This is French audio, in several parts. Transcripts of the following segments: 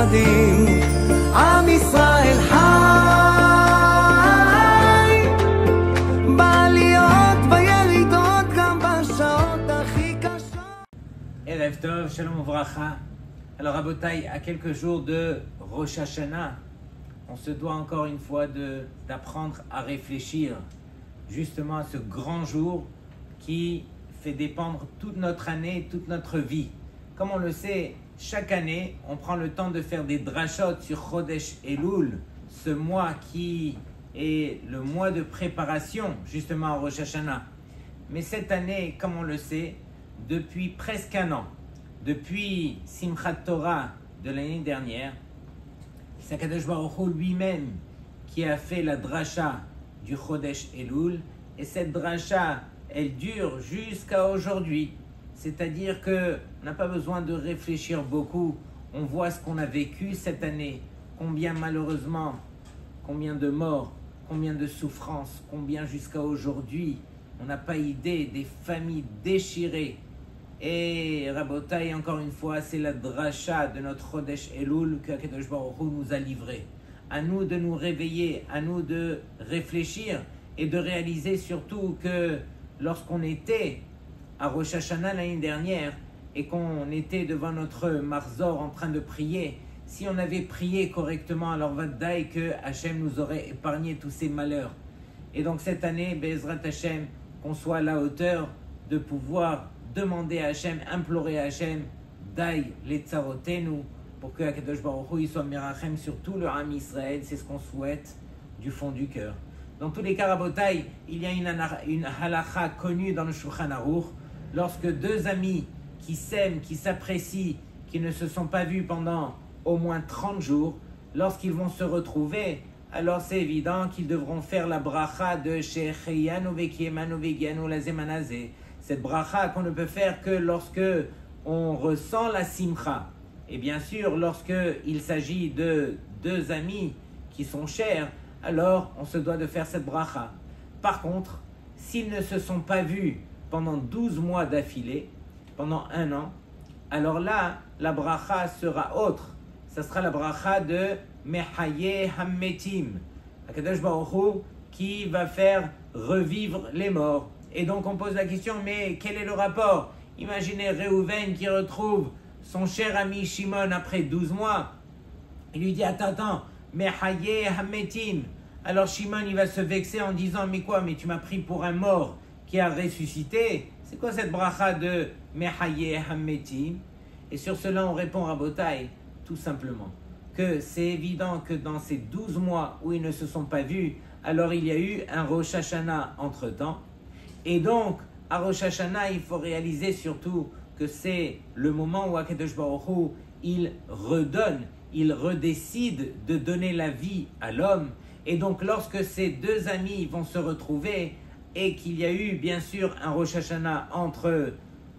מאוחדים, עם ישראל חי, בעליות בירידות גם בשעות הכי קשות. Erev Tov, Shalom Uvracha. Alors Rabotai, à quelques jours de Rosh Hashanah, on se doit encore une fois d'apprendre à réfléchir justement à ce grand jour qui fait dépendre toute notre année, toute notre vie. Comme on le sait, chaque année, on prend le temps de faire des drashot sur Chodesh Elul, ce mois qui est le mois de préparation justement à Rosh Hashanah. Mais cette année, comme on le sait, depuis presque un an, depuis Simchat Torah de l'année dernière, c'est Akadosh Baruch Hu lui-même qui a fait la drasha du Chodesh Elul, et cette drasha, elle dure jusqu'à aujourd'hui. C'est-à-dire qu'on n'a pas besoin de réfléchir beaucoup. On voit ce qu'on a vécu cette année, combien malheureusement, combien de morts, combien de souffrances, combien jusqu'à aujourd'hui, on n'a pas idée des familles déchirées. Et Rabotai, encore une fois, c'est la drasha de notre Chodesh Elul que Akadosh Baruch Hu nous a livré. À nous de nous réveiller, à nous de réfléchir et de réaliser surtout que lorsqu'on était à Rosh Hashanah l'année dernière et qu'on était devant notre Marzor en train de prier, si on avait prié correctement, alors Vaddaï que Hachem nous aurait épargné tous ces malheurs. Et donc cette année, Be'ezrat Hachem, qu'on soit à la hauteur de pouvoir demander à Hachem, implorer à Hachem, Daï les tsarotenu, pour que Akadosh Baruch Hu soit mirachem sur tout le Ham Israël. C'est ce qu'on souhaite du fond du cœur. Dans tous les cas, Rabotai, il y a une halakha connue dans le Shulchan Aruch. Lorsque deux amis qui s'aiment, qui s'apprécient, qui ne se sont pas vus pendant au moins 30 jours, lorsqu'ils vont se retrouver, alors c'est évident qu'ils devront faire la bracha de Shecheyanu Vekiemanu Vegianu Lazemanazé. Cette bracha qu'on ne peut faire que lorsque on ressent la simcha. Et bien sûr, lorsqu'il s'agit de deux amis qui sont chers, alors on se doit de faire cette bracha. Par contre, s'ils ne se sont pas vus pendant 12 mois d'affilée, pendant un an, alors là, la bracha sera autre. Ça sera la bracha de Mehaye Hammetim, Akadosh Baruch Hu, qui va faire revivre les morts. Et donc on pose la question, mais quel est le rapport? Imaginez Réhouven qui retrouve son cher ami Shimon après 12 mois. Il lui dit, attends, Mehaye Hammetim. Alors Shimon, il va se vexer en disant, mais quoi, mais tu m'as pris pour un mort qui a ressuscité. C'est quoi cette bracha de Mehaye Hammetim? Et sur cela, on répond à Rabotai, tout simplement, que c'est évident que dans ces 12 mois où ils ne se sont pas vus, alors il y a eu un Rosh Hashanah entre-temps. Et donc, à Rosh Hashanah, il faut réaliser surtout que c'est le moment où Akadosh Baruch Hu, il redonne, il redécide de donner la vie à l'homme. Et donc, lorsque ces deux amis vont se retrouver, et qu'il y a eu bien sûr un Rosh Hashanah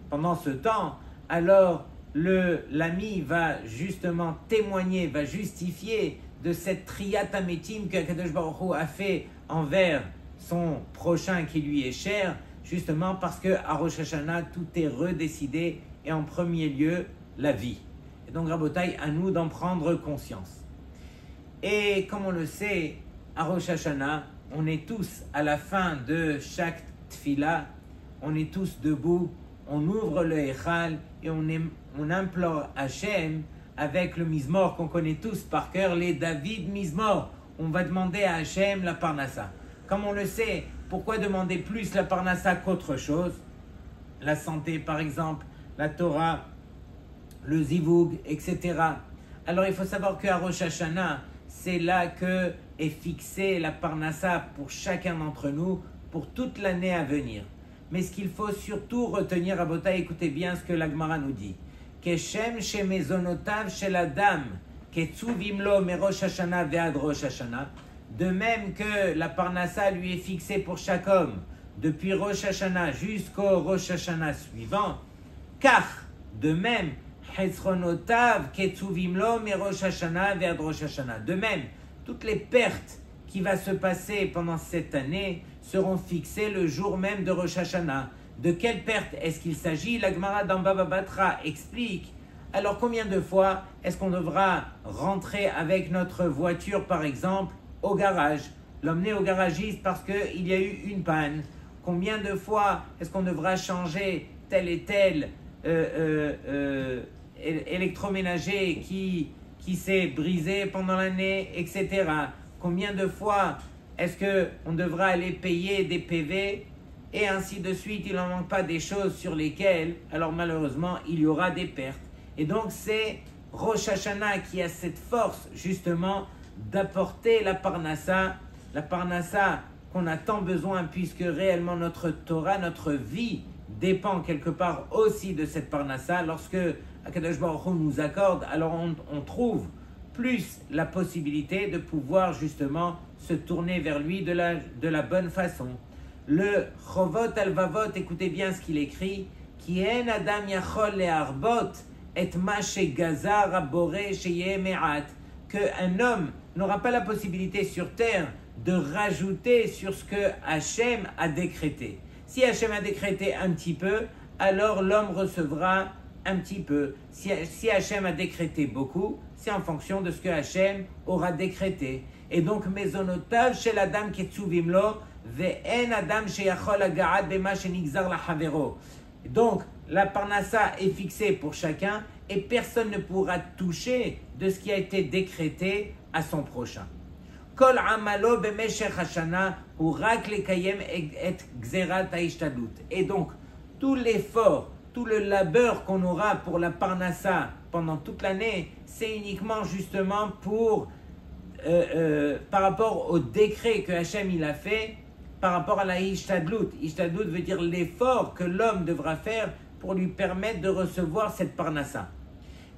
pendant ce temps, alors l'ami va justement témoigner, va justifier de cette Triyat Hametim que Akadosh Baruch Hu a fait envers son prochain qui lui est cher, justement parce qu'à Rosh Hashanah, tout est redécidé et en premier lieu, la vie. Et donc, Rabotai, à nous d'en prendre conscience. Et comme on le sait, à Rosh Hashanah, on est tous à la fin de chaque tfila, on est tous debout, on ouvre le Echal et on implore Hachem avec le Mizmor qu'on connaît tous par cœur, les David Mizmor. On va demander à Hachem la Parnassa. Comme on le sait, pourquoi demander plus la Parnassa qu'autre chose? La santé par exemple, la Torah, le Zivug, etc. Alors il faut savoir qu'à Rosh Hashanah, c'est là que est fixée la Parnassa pour chacun d'entre nous, pour toute l'année à venir. Mais ce qu'il faut surtout retenir, Rabotai, écoutez bien ce que la Gemara nous dit. Keshem shemezonotav shel adam, ketzuvim lo merosh Hashanah ve'ad Rosh Hashanah. De même que la Parnassa lui est fixée pour chaque homme, depuis Rosh Hashanah jusqu'au Rosh Hashanah suivant, car de même, Hezronotav ketzuvim lo merosh Hashanah ve'ad Rosh Hashanah. De même, toutes les pertes qui vont se passer pendant cette année seront fixées le jour même de Rosh Hashanah. De quelle perte est-ce qu'il s'agit? La Gemara dans Baba Batra explique Alors combien de fois est-ce qu'on devra rentrer avec notre voiture, par exemple, au garage, l'emmener au garagiste parce qu'il y a eu une panne? Combien de fois est-ce qu'on devra changer tel et tel électroménager qui s'est brisé pendant l'année, etc. Combien de fois est-ce qu'on devra aller payer des PV et ainsi de suite? Il n'en manque pas des choses sur lesquelles, alors malheureusement, il y aura des pertes. Et donc c'est Rosh Hashanah qui a cette force justement d'apporter la parnassa qu'on a tant besoin, puisque réellement notre Torah, notre vie dépend quelque part aussi de cette parnassa. Lorsque Akadosh Baruch Hu nous accorde, alors on trouve plus la possibilité de pouvoir justement se tourner vers lui de la bonne façon. Le Chovot Alvavot, écoutez bien ce qu'il écrit, Ki en adam yachol le'arbot et ma shegazar haboré sheyeh me'at, qu'un homme n'aura pas la possibilité sur terre de rajouter sur ce que Hachem a décrété. Si Hachem a décrété un petit peu, alors l'homme recevra un petit peu. Si Hachem a décrété beaucoup, c'est en fonction de ce que Hachem aura décrété. Et donc, Mezonotav shel adam ketzuvim lo, ve'en adam sheyachol haga'at bema shenigzar lahavero. Donc, la parnassa est fixée pour chacun et personne ne pourra toucher de ce qui a été décrété à son prochain. Kol amalo b'meshech hashana hu rak lekayem et gzerat haishtadlut. Et donc, tout l'effort, tout le labeur qu'on aura pour la parnassa pendant toute l'année, c'est uniquement justement pour, par rapport au décret que Hachem il a fait, par rapport à la Ishtadlut. Ishtadlut veut dire l'effort que l'homme devra faire pour lui permettre de recevoir cette parnassa.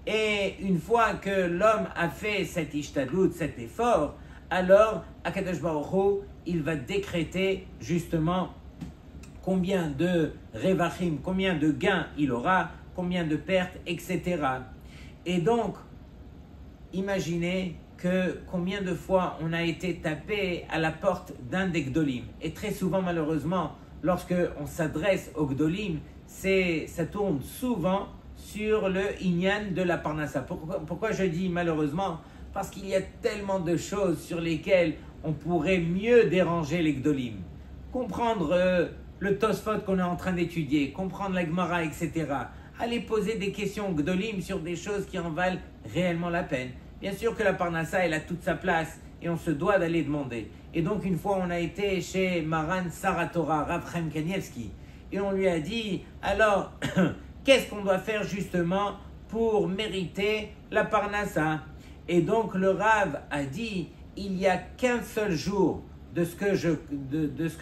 Et une fois que l'homme a fait cette Ishtadlut, cet effort, alors Akadosh Baruch Hu, il va décréter justement combien de revachim, combien de gains il aura, combien de pertes, etc. Et donc, imaginez que combien de fois on a été tapé à la porte d'un des Gdolim. Et très souvent, malheureusement, lorsque on s'adresse aux Gdolim, ça tourne souvent sur le Inyan de la Parnassa. Pourquoi je dis malheureusement? Parce qu'il y a tellement de choses sur lesquelles on pourrait mieux déranger les Gdolim. Comprendre le Tosfot qu'on est en train d'étudier, comprendre la Gemara, etc. Aller poser des questions aux Gdolim sur des choses qui en valent réellement la peine. Bien sûr que la Parnassa, elle a toute sa place et on se doit d'aller demander. Et donc, une fois, on a été chez Maran Saratora, Rav Chaim Kanievski, et on lui a dit, alors, qu'est-ce qu'on doit faire justement pour mériter la Parnassa? Et donc, le Rav a dit, il n'y a qu'un seul jour de ce que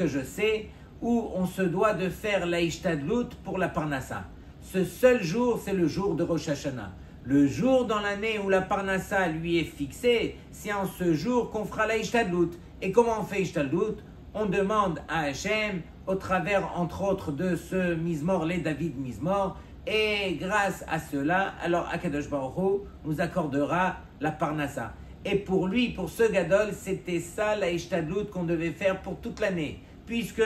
je sais où on se doit de faire la Ishtadlut pour la Parnassa. Ce seul jour, c'est le jour de Rosh Hashanah. Le jour dans l'année où la Parnassa lui est fixée, c'est en ce jour qu'on fera la Ishtadlut. Et comment on fait Ishtadlut? On demande à Hachem, au travers entre autres de ce Mizmor, les David Mizmor, et grâce à cela, alors Akadosh Baruch Hu nous accordera la Parnassa. Et pour lui, pour ce Gadol, c'était ça la Ishtadlut qu'on devait faire pour toute l'année. Puisque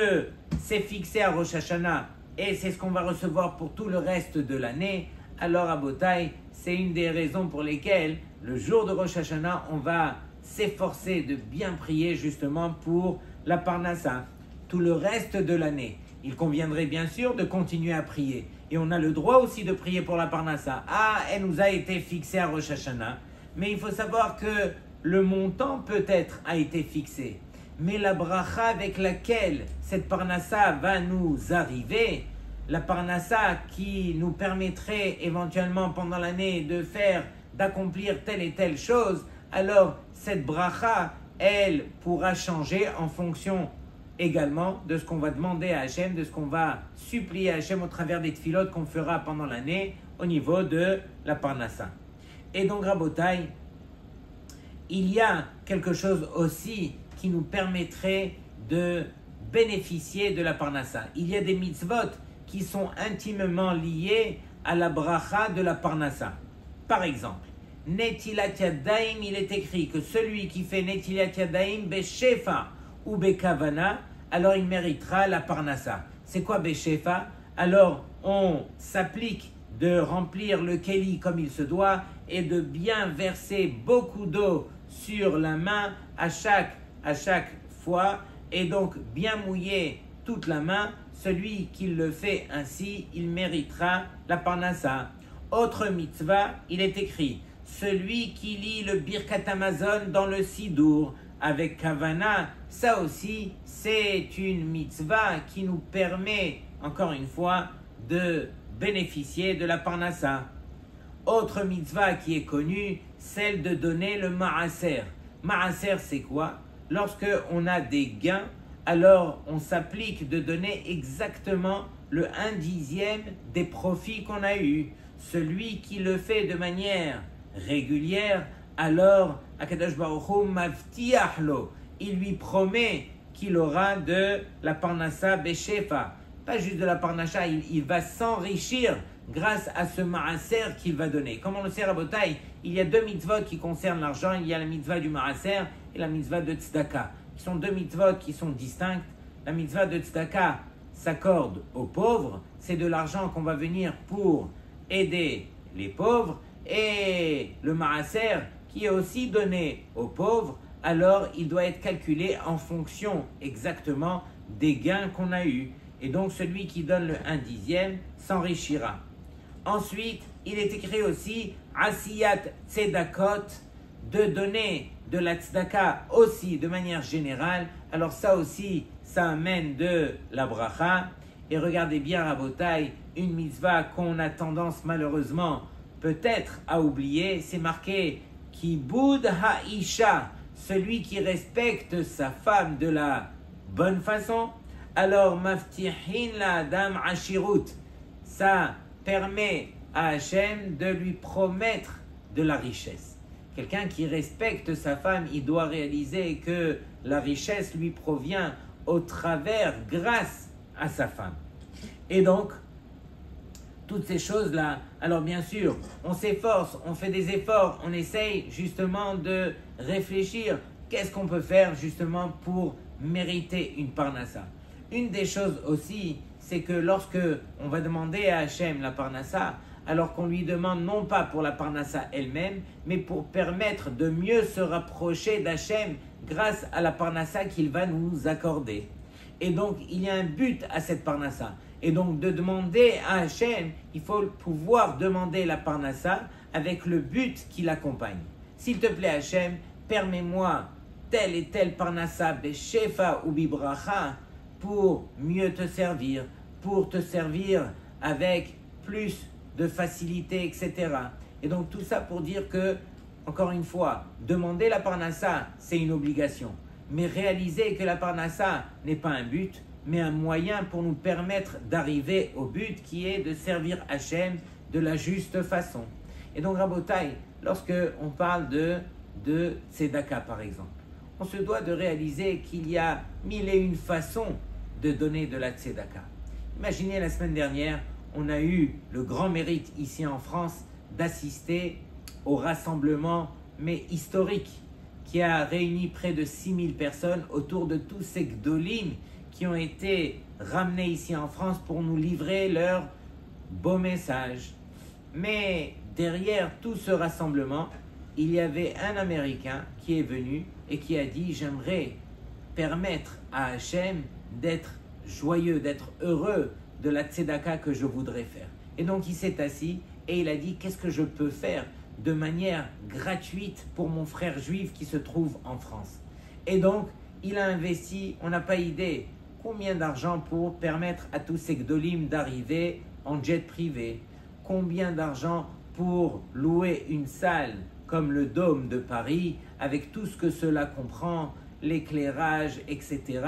c'est fixé à Rosh Hashanah et c'est ce qu'on va recevoir pour tout le reste de l'année, alors à Botaï, c'est une des raisons pour lesquelles le jour de Rosh Hashanah, on va s'efforcer de bien prier justement pour la Parnassa. Tout le reste de l'année, il conviendrait bien sûr de continuer à prier. Et on a le droit aussi de prier pour la Parnassa. Ah, elle nous a été fixée à Rosh Hashanah. Mais il faut savoir que le montant peut-être a été fixé. Mais la bracha avec laquelle cette Parnassa va nous arriver, la Parnassa qui nous permettrait éventuellement pendant l'année d'accomplir telle et telle chose, alors cette bracha, elle pourra changer en fonction également de ce qu'on va demander à Hachem, de ce qu'on va supplier à Hachem au travers des tfilotes qu'on fera pendant l'année au niveau de la Parnassa. Et donc, Rabotai, il y a quelque chose aussi qui nous permettrait de bénéficier de la Parnassa. Il y a des mitzvot qui sont intimement liés à la bracha de la Parnassa. Par exemple, Netilat Yadayim, il est écrit que celui qui fait Netilat Yadayim Beshefa ou Bekavana, alors il méritera la Parnassa. C'est quoi Beshefa? Alors on s'applique de remplir le keli comme il se doit et de bien verser beaucoup d'eau sur la main à chaque fois et donc bien mouiller toute la main. Celui qui le fait ainsi, il méritera la parnassa. Autre mitzvah, il est écrit, celui qui lit le Birkat Hamazon dans le Sidour avec Kavana, ça aussi c'est une mitzvah qui nous permet, encore une fois, de bénéficier de la parnassa. Autre mitzvah qui est connue, celle de donner le maaser. Maaser, c'est quoi? Lorsque on a des gains, alors on s'applique de donner exactement le 1/10 des profits qu'on a eus. Celui qui le fait de manière régulière, alors Akadosh Baruch Hu mavtiach lo, il lui promet qu'il aura de la parnassa beshefa. Pas juste de la parnassa, il va s'enrichir grâce à ce maaser qu'il va donner. Comme on le sait, Rabotai, il y a deux mitzvot qui concernent l'argent. Il y a la mitzvah du maaser et la mitzvah de tzedaka, qui sont deux mitzvot qui sont distinctes. La mitzvah de tzedaka s'accorde aux pauvres. C'est de l'argent qu'on va venir pour aider les pauvres. Et le maaser qui est aussi donné aux pauvres, alors il doit être calculé en fonction exactement des gains qu'on a eus. Et donc celui qui donne le 1/10 s'enrichira. Ensuite, il est écrit aussi Asiyat Tzedakot, de donner de la tzedaka aussi de manière générale. Alors ça aussi, ça amène de la bracha. Et regardez bien, Rabotai, une mitzvah qu'on a tendance malheureusement peut-être à oublier, c'est marqué Kibud Ha'isha, celui qui respecte sa femme de la bonne façon. Alors, Maftihin la Adam Ashirut, ça permet à Hachem de lui promettre de la richesse. Quelqu'un qui respecte sa femme, il doit réaliser que la richesse lui provient au travers, grâce à sa femme. Et donc, toutes ces choses-là, alors bien sûr, on s'efforce, on fait des efforts, on essaye justement de réfléchir, qu'est-ce qu'on peut faire justement pour mériter une parnassa. Une des choses aussi, c'est que lorsque on va demander à Hachem la parnassa, alors qu'on lui demande non pas pour la parnassa elle-même, mais pour permettre de mieux se rapprocher d'Hachem grâce à la parnassa qu'il va nous accorder. Et donc, il y a un but à cette parnassa. Et donc, de demander à Hachem, il faut pouvoir demander la parnassa avec le but qui l'accompagne. S'il te plaît, Hachem, permets-moi telle et telle parnassa, beshefa ou bibracha, pour mieux te servir, pour te servir avec plus de facilité, etc. Et donc, tout ça pour dire que, encore une fois, demander la parnassa, c'est une obligation. Mais réaliser que la parnassa n'est pas un but, mais un moyen pour nous permettre d'arriver au but qui est de servir Hachem de la juste façon. Et donc, Rabotai, lorsque on parle de tzedaka par exemple, on se doit de réaliser qu'il y a 1001 façons de donner de la tzedaka. Imaginez la semaine dernière, on a eu le grand mérite ici en France d'assister au rassemblement, mais historique, qui a réuni près de 6000 personnes autour de tous ces gdolim qui ont été ramenés ici en France pour nous livrer leur beau message. Mais derrière tout ce rassemblement, il y avait un Américain qui est venu et qui a dit « J'aimerais permettre à Hachem d'être joyeux, d'être heureux de la tzedaka que je voudrais faire. » Et donc il s'est assis et il a dit « Qu'est-ce que je peux faire de manière gratuite pour mon frère juif qui se trouve en France ?» Et donc il a investi, on n'a pas idée combien d'argent pour permettre à tous ces gdolim d'arriver en jet privé, combien d'argent pour louer une salle comme le Dôme de Paris, avec tout ce que cela comprend, l'éclairage, etc.,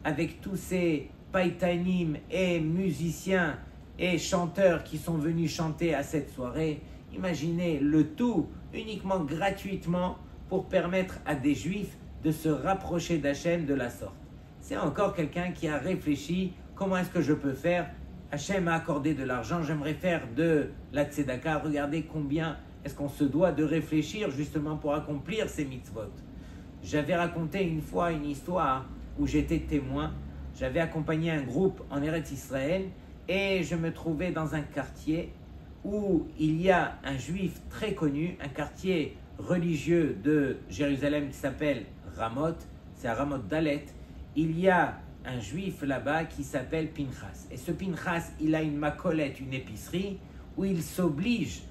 avec tous ces païtanim et musiciens et chanteurs qui sont venus chanter à cette soirée. Imaginez le tout uniquement gratuitement pour permettre à des juifs de se rapprocher d'Hachem de la sorte. C'est encore quelqu'un qui a réfléchi, comment est-ce que je peux faire? Hachem m'a accordé de l'argent, j'aimerais faire de la tzedaka. Regardez combien est-ce qu'on se doit de réfléchir justement pour accomplir ces mitzvot. J'avais raconté une fois une histoire où j'étais témoin. J'avais accompagné un groupe en Eretz Israël et je me trouvais dans un quartier où il y a un juif très connu, un quartier religieux de Jérusalem qui s'appelle Ramoth, c'est à Ramoth Dalet. Il y a un juif là-bas qui s'appelle Pinchas. Et ce Pinchas, il a une macolette, une épicerie, où il s'oblige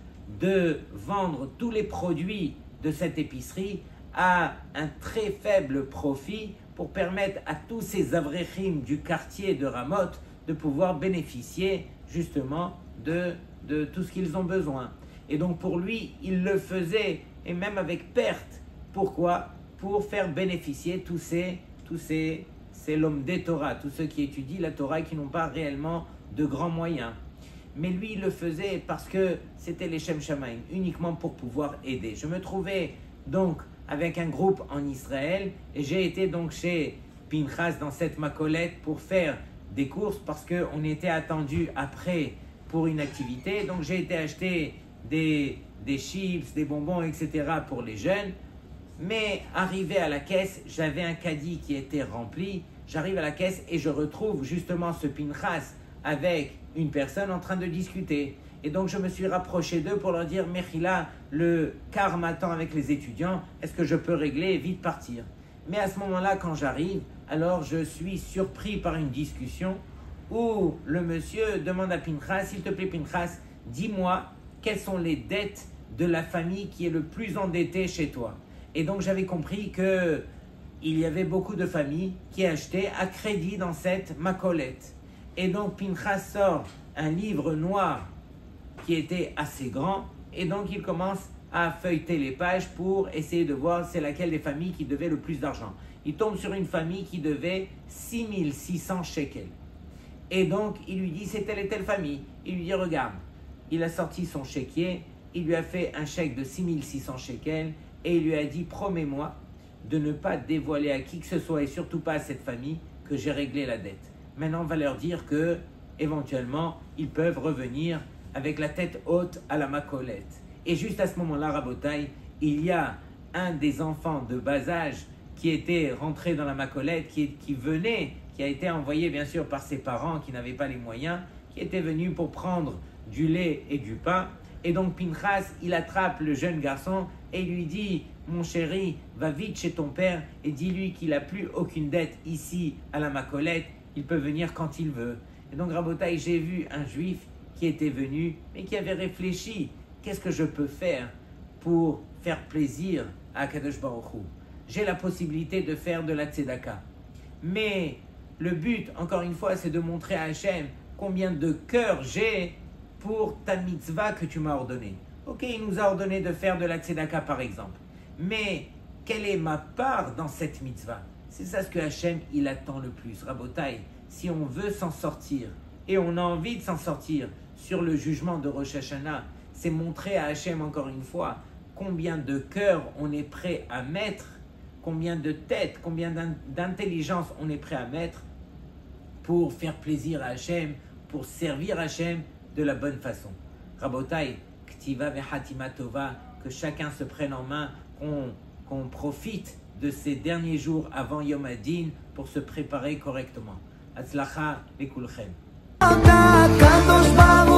de vendre tous les produits de cette épicerie à un très faible profit pour permettre à tous ces avrechim du quartier de Ramoth de pouvoir bénéficier justement de tout ce qu'ils ont besoin. Et donc pour lui, il le faisait, et même avec perte. Pourquoi? Pour faire bénéficier tous ces l'homme des Torah, tous ceux qui étudient la Torah et qui n'ont pas réellement de grands moyens. Mais lui, il le faisait parce que c'était les Shem Shamaim, uniquement pour pouvoir aider. Je me trouvais donc avec un groupe en Israël et j'ai été donc chez Pinchas dans cette macolette pour faire des courses parce qu'on était attendu après pour une activité. Donc j'ai été acheter des chips, des bonbons, etc. pour les jeunes. Mais arrivé à la caisse, j'avais un caddie qui était rempli. J'arrive à la caisse et je retrouve justement ce Pinchas avec une personne en train de discuter. Et donc je me suis rapproché d'eux pour leur dire « Mechila, le car m'attend avec les étudiants, est-ce que je peux régler et vite partir ?» Mais à ce moment-là, quand j'arrive, alors je suis surpris par une discussion où le monsieur demande à Pinchas « S'il te plaît Pinchas, dis-moi quelles sont les dettes de la famille qui est le plus endettée chez toi ?» Et donc j'avais compris que il y avait beaucoup de familles qui achetaient à crédit dans cette macolette. Et donc Pinchas sort un livre noir qui était assez grand et donc il commence à feuilleter les pages pour essayer de voir c'est laquelle des familles qui devait le plus d'argent. Il tombe sur une famille qui devait 6600 shekels. Et donc il lui dit c'est telle et telle famille. Il lui dit regarde, il a sorti son chéquier, il lui a fait un chèque de 6600 shekels et il lui a dit promets-moi de ne pas dévoiler à qui que ce soit et surtout pas à cette famille que j'ai réglé la dette. Maintenant on va leur dire que éventuellement ils peuvent revenir avec la tête haute à la macolette. Et juste à ce moment-là, Rabotai, il y a un des enfants de bas âge qui était rentré dans la macolette, qui a été envoyé bien sûr par ses parents qui n'avaient pas les moyens, qui était venu pour prendre du lait et du pain. Et donc Pinchas, il attrape le jeune garçon et lui dit « Mon chéri, va vite chez ton père et dis-lui qu'il n'a plus aucune dette ici à la macolette, il peut venir quand il veut. » Et donc Rabotai, j'ai vu un juif qui était venu, mais qui avait réfléchi. Qu'est-ce que je peux faire pour faire plaisir à Kadosh Baruch Hu? J'ai la possibilité de faire de la tzedaka. Mais le but, encore une fois, c'est de montrer à Hachem combien de cœur j'ai pour ta mitzvah que tu m'as ordonnée. Ok, il nous a ordonné de faire de la tzedaka par exemple. Mais quelle est ma part dans cette mitzvah? C'est ça ce que Hachem, il attend le plus. Rabotai, si on veut s'en sortir, et on a envie de s'en sortir sur le jugement de Rosh Hashanah, c'est montrer à Hachem encore une fois combien de cœur on est prêt à mettre, combien de tête, combien d'intelligence on est prêt à mettre pour faire plaisir à Hachem, pour servir Hachem de la bonne façon. Rabotai, Ktiva ve'hatima tova, que chacun se prenne en main, qu'on profite de ces derniers jours avant Yom Hadin pour se préparer correctement. Hatzlacha lekulchem. Kadosh Baruch